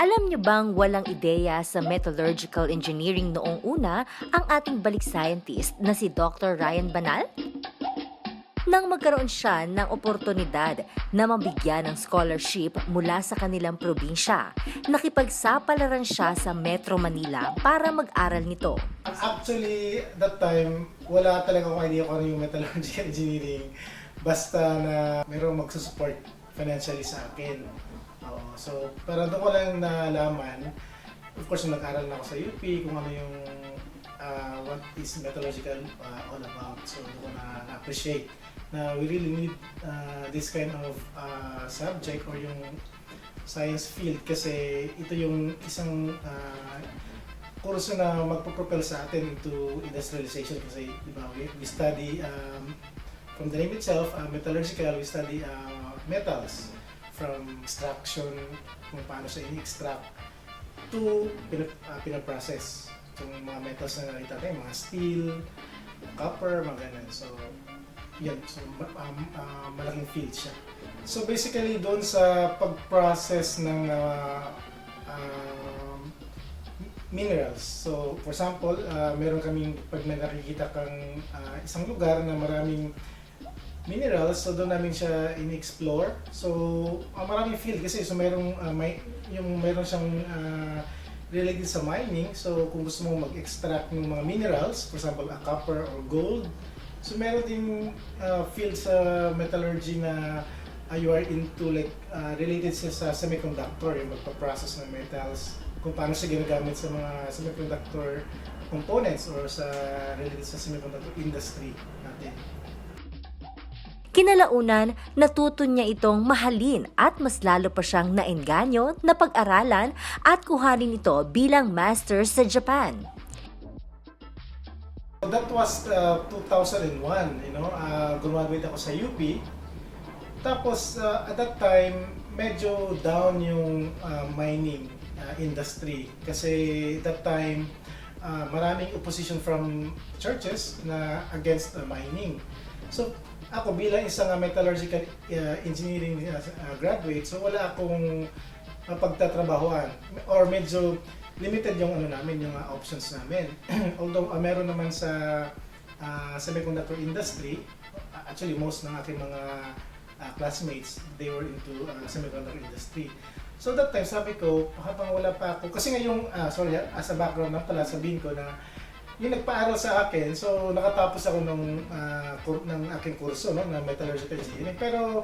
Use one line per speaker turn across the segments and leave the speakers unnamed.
Alam niyo bang walang ideya sa metallurgical engineering noong una ang ating balik scientist na si Dr. Ryan Banal? Nang magkaroon siya ng oportunidad na mabigyan ng scholarship mula sa kanilang probinsya, nakipagsapalaran siya sa Metro Manila para mag-aral nito.
Actually, that time, wala talaga akong idea kung ano yung metallurgical engineering. Basta na mayroong magsusupport financially sa akin. So, pero doon ko lang nalaman, of course, nag-aral na ako sa UP, kung ano yung what is metallurgical all about. So, doon ko na-appreciate na we really need this kind of subject or yung science field kasi ito yung isang kurso na magpapropel sa atin into industrialization kasi diba, we study from the name itself, metallurgical, we study metals. From extraction, kung paano siya ini-extract, to pinaprocess. Itong mga metals na nakita tayo, mga steel, copper, mga ganun. So, yan. So, malaking field siya. So, basically, doon sa pag-process ng minerals. So, for example, meron kaming, pag nakikita kang isang lugar na maraming minerals, so doon namin siya in-explore. So, maraming field kasi so meron siyang related sa mining. So, kung gusto mo mag-extract ng mga minerals, for example, copper or gold. So, meron din field sa metallurgy na you are into like related siya sa semiconductor, yung magpa-process ng metals, kung paano siya ginagamit sa mga semiconductor components or sa related sa semiconductor industry natin.
Kinalaunan, natuto niya itong mahalin at mas lalo pa siyang naengganyo na pag-aralan at kuhanin ito bilang master sa Japan.
That was 2001, graduate ako sa UP. Tapos at that time, medyo down yung mining industry kasi that time maraming opposition from churches na against mining. So ako bilang isang metallurgical engineering graduate, so wala akong pagtatrabahuan or medyo limited yung namin, yung options namin. Although meron naman sa semiconductor industry, actually most ng aking mga classmates, they were into semiconductor industry. So that time sabi ko, habang wala pa ako, kasi ngayong, as a background na pala, sabihin ko na yung nagpaaral sa akin, so nakatapos ako ng aking kurso na metallurgical engineering. Pero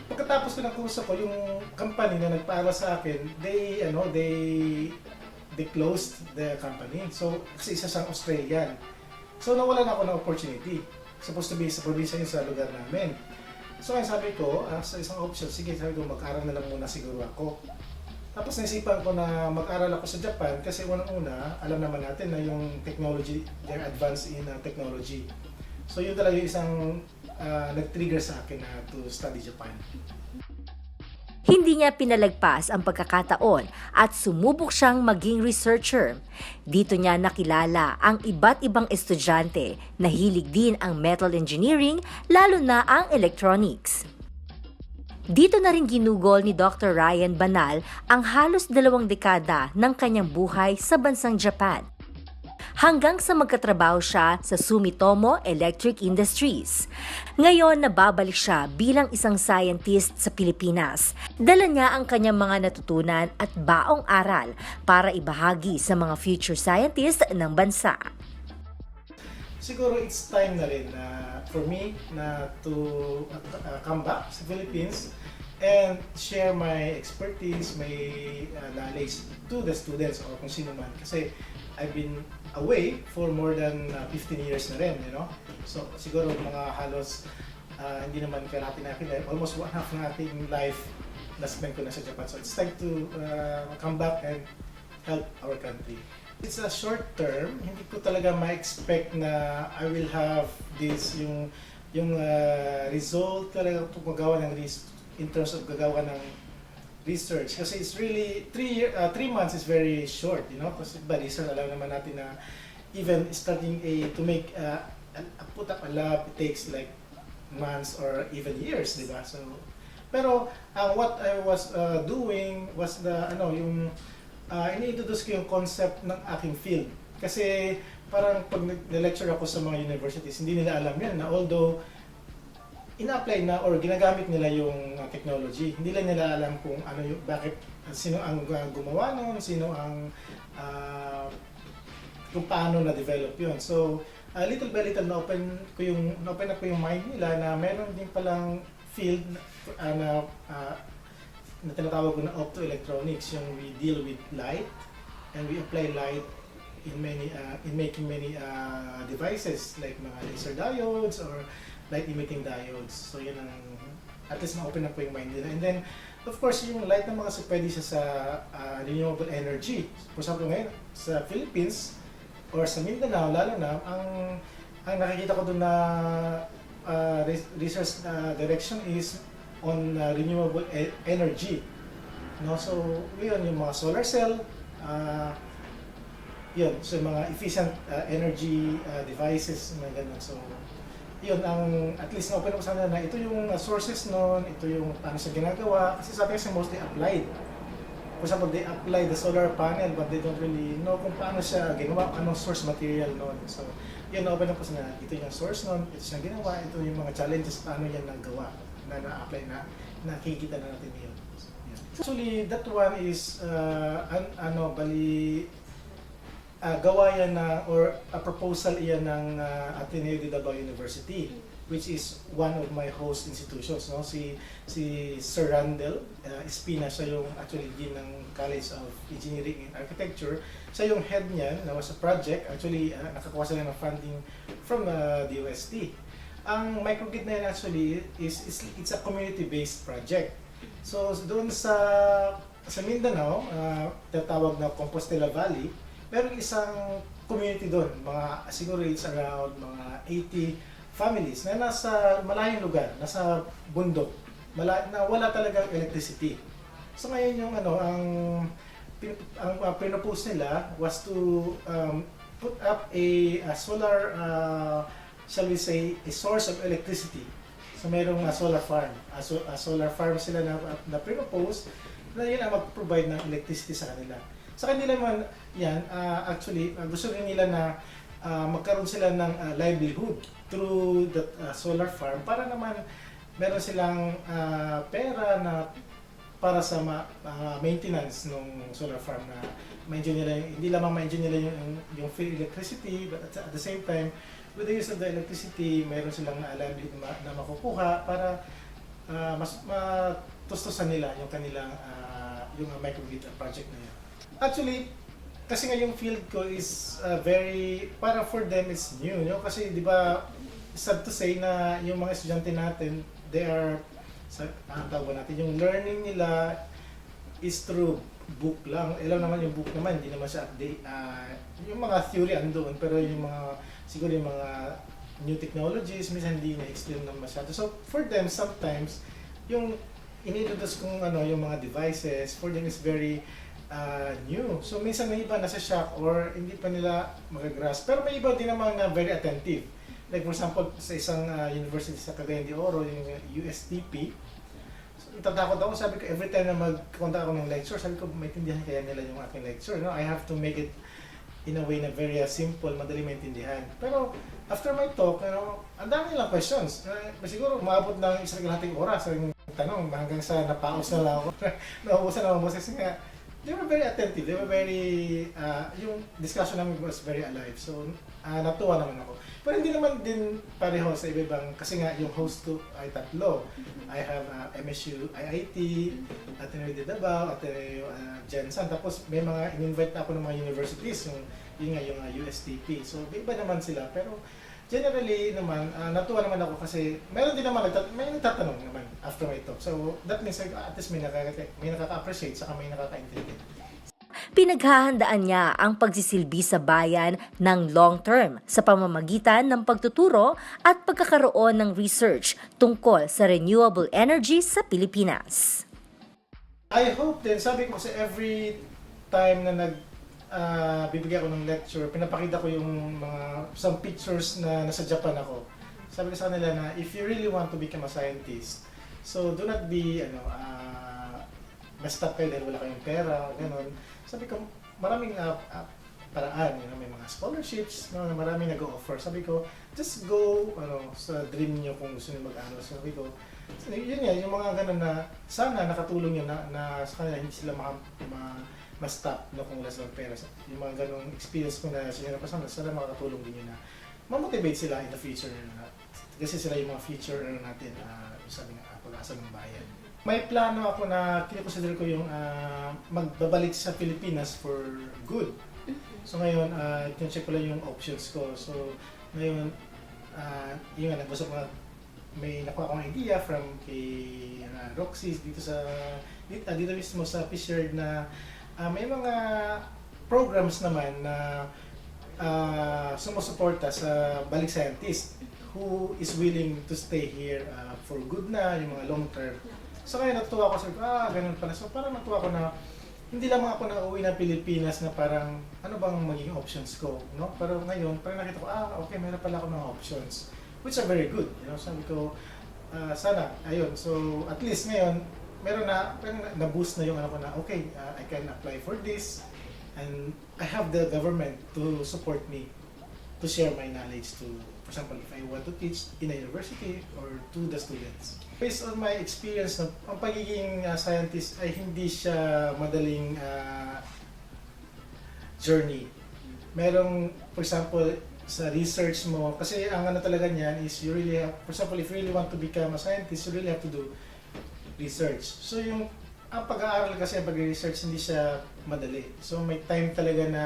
pagkatapos ko ng kurso ko, yung company na nagpaaral sa akin, they closed the company. So kasi isa siyang Australian. So nawalan ako ng opportunity. Supposed to be sa probinsya yun sa lugar namin. So ay sabi ko, sa isang option, sige sabi ko mag-aral na lang muna siguro ako. Tapos naisipan ko na mag-aral ako sa Japan kasi unang-una, alam naman natin na yung technology, they're advanced in technology. So yun talaga yung isang nag-trigger sa akin na to study Japan.
Hindi niya pinalagpas ang pagkakataon at sumubok siyang maging researcher. Dito niya nakilala ang iba't ibang estudyante na hilig din ang metal engineering, lalo na ang electronics. Dito na rin ginugol ni Dr. Ryan Banal ang halos 2 dekada ng kanyang buhay sa bansang Japan. Hanggang sa magkatrabaho siya sa Sumitomo Electric Industries. Ngayon, nababalik siya bilang isang scientist sa Pilipinas. Dala niya ang kanyang mga natutunan at baong aral para ibahagi sa mga future scientist ng bansa.
siguro it's time na rin for me na to come back sa Philippines and share my expertise, my knowledge to the students or kung sino man. Kasi I've been away for more than 15 years na rin, you know. So siguro mga halos hindi naman kalahati na akin, almost one half ng ating life na spend ko na sa Japan. So it's time to come back and help our country. It's a short term, hindi ko talaga ma-expect na I will have this, yung result talaga kung magawa ng in terms of gagawa ng research. Kasi it's really, 3 months is very short, you know, kasi ba research, alam naman natin na even starting to make, put up a lab, it takes like months or even years, di ba? So, pero what I was doing was ini-introduce ko yung concept ng aking field. Kasi parang pag nag-lecture ako sa mga universities, hindi nila alam yan na although ina-apply na or ginagamit nila yung technology, hindi lang nila alam kung ano yung, bakit, sino ang gumawa nun, sino ang kung paano na-develop yun. So, little by little na-open up ko yung mind nila na meron din palang field na tinatawag ko na optoelectronics, yung we deal with light and we apply light in making many devices like mga laser diodes or light emitting diodes. So yan ang at least na-open up ko yung mind nila. And then of course yung light naman kasi pwede siya sa renewable energy. For example ngayon sa Philippines or sa Mindanao lalo na ang nakikita ko doon na research direction is on renewable energy. No, so yun yung mga solar cell, yun, so mga efficient energy devices, mga ganun. So yun ang at least na-open up sana na ito yung sources nun, ito yung paano siya ginagawa, kasi sa atin kasi mostly applied. For example, they apply the solar panel but they don't really know kung paano siya ginawa, anong source material nun. So yun, na-open up kasi na ito yung source nun, ito siyang ginawa, ito yung mga challenges, paano yan nagawa, na na-apply na, nakikita na natin yun. Yeah. Actually, that one is, gawa yan na, or a proposal iyan ng Ateneo de Davao University, which is one of my host institutions. No? Si Sir Randall Espina, siya yung actually dean ng College of Engineering and Architecture. Siya yung head niyan, na was a project. Actually, nakakuha sila ng funding from DOST. Ang microgrid na yan actually it's a community-based project. So doon sa Mindanao, tatawag na Compostela Valley, meron isang community doon, siguro it's around mga 80 families na nasa malayong lugar, nasa bundok, na wala talagang electricity. So ngayon yung ang pinopose nila was to put up a solar, shall we say, a source of electricity. So mayroong solar farm. A solar farm sila na pinopose na yun ang mag-provide ng electricity sa kanila. Sa kanila man yan, actually, gusto rin nila na magkaroon sila ng livelihood through the solar farm para naman meron silang pera na para sa maintenance ng solar farm na ma-enjoy nila, hindi lamang ma-enjoy nila yung free electricity, but at the same time, with the use of the electricity, meron silang livelihood na makukuha para mas matustusan nila yung kanilang yung microgrid project na yan. Actually, kasi nga yung field ko is para for them it's new, no? Kasi di ba, sad to say na yung mga estudyante natin, they are, tawag natin, yung learning nila is through book lang. Alam naman yung book naman, hindi naman siya update. Yung mga theory andoon, pero yung mga, siguro yung mga new technologies, minsan hindi na-explain naman masyado. So for them, sometimes, yung in-introduce kong yung mga devices, for them is very new. So minsan may iba nasa shock or hindi pa nila magagrasp. Pero may iba din naman na very attentive. Like for example, sa isang university sa Cagayan de Oro, yung USTP, so, tatakot ako, sabi ko, every time na mag-contact ako ng lecture, sabi ko, maintindihan kaya nila yung aking lecture. No? I have to make it in a way na very simple, madali maintindihan. Pero after my talk, ang dami nilang questions. Siguro umabot ng isang kalahating oras yung tanong hanggang sa napaos na lang ako. Naubusan na ako kasi nga, they were very attentive. They were very, yung discussion namin was very alive. So, natuwa naman ako. Pero hindi naman din pareho sa iba-ibang, kasi nga yung host ko ay tatlo. I have MSU IIT, Ateneo de Davao, Ateneo Jensen, tapos may mga in-invite ako ng mga universities, yung USTP. So iba naman sila, pero generally naman, natuwa naman ako kasi meron din naman, may nagtatanong naman after my talk. So that means at least may nakaka-appreciate, saka may nakaka-intelligent.
Pinaghahandaan niya ang pagsisilbi sa bayan ng long term sa pamamagitan ng pagtuturo at pagkakaroon ng research tungkol sa renewable energy sa Pilipinas.
I hope din, sabi ko kasi every time na bibigyan ako ng lecture, pinapakita ko yung some pictures na nasa Japan ako. Sabi ko sa kanila na if you really want to become a scientist, so do not be basta kayo dahil wala kayong pera, gano'n. Sabi ko, maraming paraan, may mga scholarships, maraming nag-o-offer. Sabi ko, just go sa dream niyo kung gusto niyo mag-ano. Sabi ko, yun yan, yung mga gano'n na sana nakatulong yun na sa kanila hindi sila ma-stop kung wala silang pera. Yung mga gano'ng experience ko na sinirapasan, sana makakatulong din yun na ma-motivate sila in the future. Kasi sila yung mga future natin, sabi nga, pag-asa ng bayan. May plano ako na kinoconsider ko yung magbabalik sa Pilipinas for good. So ngayon, check ko lang yung options ko. So ngayon, yung nagbasa ko may nakuha akong idea from kay Roxy dito mismo sa Fisher na may mga programs naman na sumusuporta sa Balik Scientist who is willing to stay here for good na, yung mga long term. So kaya natuwa ko, sabi ko, ganun pala. So parang natuwa ko na hindi lang ako na uwi ng Pilipinas na parang ano bang maging options ko, no? Pero ngayon, parang nakita ko, okay, meron pala ako mga options, which are very good, Sabi ko, sana, ayun. So at least ngayon, meron na, parang na-boost na yung ko na, okay, I can apply for this, and I have the government to support me, to share my knowledge to, for example, if I want to teach in a university or to the students. Based on my experience, ang pagiging scientist ay hindi siya madaling journey. Merong, for example, sa research mo, kasi ang talaga niyan is you really have, for example, if you really want to become a scientist, you really have to do research. So ang pag-aaral kasi, pag-research, hindi siya madali. So may time talaga na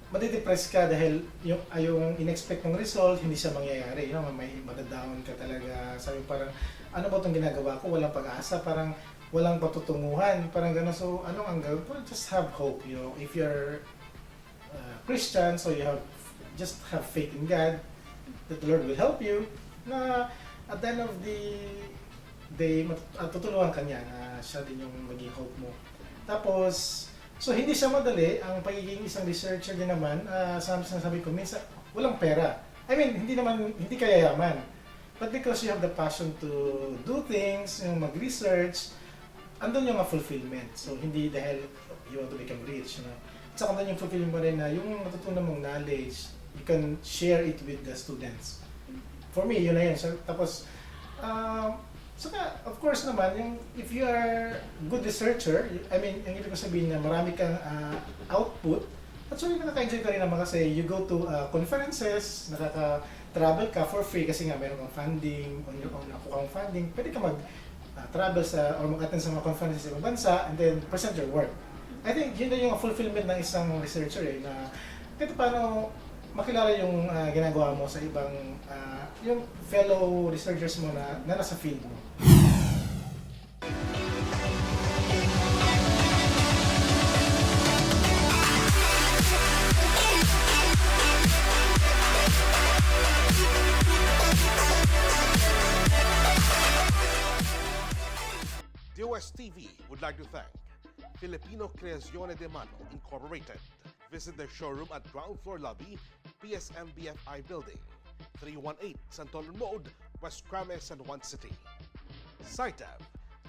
madidepress ka dahil yung in-expect ng result, hindi siya mangyayari. May madadown ka talaga. Sabi parang, ano ba itong ginagawa ko? Walang pag-asa, parang walang patutunguhan, parang gano'n. So, ang gawin? Well, just have hope, If you're Christian, so just have faith in God, that the Lord will help you, na at the end of the day, tutulungan ka niya na siya din yung maging hope mo. Tapos, so hindi siya madali, ang pagiging isang researcher din naman, sabi ko, minsan walang pera. I mean, hindi ka yayaman. But because you have the passion to do things, yung mag-research, andun yung fulfillment. So hindi dahil you want to become rich, At saka andun yung fulfillment mo rin na yung natutunan mong knowledge, you can share it with the students. For me, yun na yun. So, tapos, saka, of course naman, if you are good researcher, I mean, yung ibig ko sabihin na marami kang output, at so nakaka-enjoy ka rin naman kasi you go to conferences, nakaka-travel ka for free kasi nga meron kang funding, on your own ako kang funding, pwede ka mag-travel or mag-attend sa mga conferences sa ibang bansa and then present your work. I think yun na yung fulfillment ng isang researcher na kahit paano makilala yung ginagawa mo sa ibang yung fellow researchers mo na nasa field mo.
DOSTv would like to thank Filipino Creazione de Mano Incorporated. Visit their showroom at ground floor lobby, PSMBFI Building, 318 Santolan Road, West Crames, San Juan City. SciDev,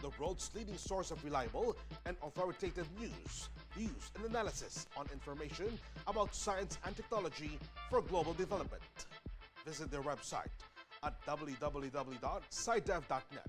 the world's leading source of reliable and authoritative news, views, and analysis on information about science and technology for global development. Visit their website at www.scidev.net.